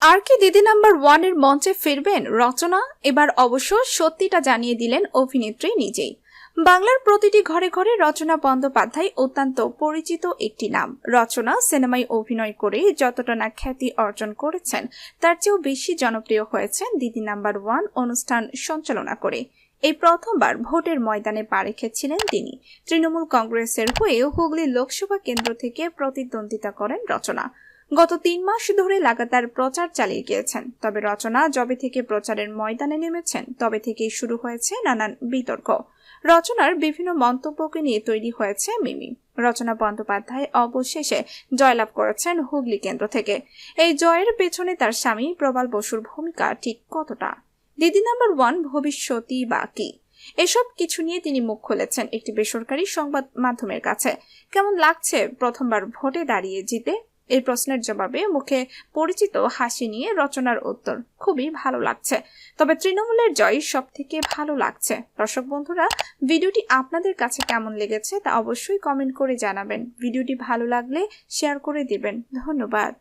আর কি দিদি নাম্বার 1 এর মঞ্চে ফিরবেন রচনা? এবার অবশ্য সত্যিটা জানিয়ে দিলেন অভিনেত্রী নিজেই। বাংলার প্রতিটি ঘরে ঘরে রচনা বন্দ্যোপাধ্যায় অত্যন্ত পরিচিত একটি নাম। রচনা সিনেমায় অভিনয় করে যতটা না খ্যাতি অর্জন করেছেন, তার চেয়েও বেশি জনপ্রিয় হয়েছেন দিদি নাম্বার 1 অনুষ্ঠান সঞ্চালনা করে। এই প্রথমবার ভোটের ময়দানে পা রেখেছিলেন তিনি। তৃণমূল কংগ্রেসের হয়ে হুগলি লোকসভা কেন্দ্র থেকে প্রতিদ্বন্দ্বিতা করেন রচনা। গত 3 মাস ধরে লাগাতার প্রচার চালিয়ে গিয়েছেন। তবে রচনা যবে থেকে প্রচারের ময়দানে নেমেছেন তবে থেকেই শুরু হয়েছে নানান বিতর্ক। রচনার বিভিন্ন মন্তব্যকে নিয়ে তৈরি হয়েছে মিমি। রচনা বন্দ্যোপাধ্যায় অবশেষে জয়লাভ করেছেন হুগলি কেন্দ্র থেকে। এই জয়ের পেছনে তার স্বামী প্রবাল বসুর ভূমিকা ঠিক কতটা? দিদি নাম্বার 1 ভবিষ্যৎই বা কি? এসব কিছু নিয়ে তিনি মুখ খুলেছেন একটি বেসরকারি সংবাদ মাধ্যমের কাছে। কেমন লাগছে প্রথমবার ভোটে দাঁড়িয়ে জিতে? এই প্রশ্নের জবাবে মুখে পরিচিত হাসি নিয়ে রচনার উত্তর, খুবই ভালো লাগছে। তবে তৃণমূলের জয় সব থেকে ভালো লাগছে। দর্শক বন্ধুরা, ভিডিওটি আপনাদের কাছে কেমন লেগেছে তা অবশ্যই কমেন্ট করে জানাবেন। ভিডিওটি ভালো লাগলে শেয়ার করে দিবেন। ধন্যবাদ।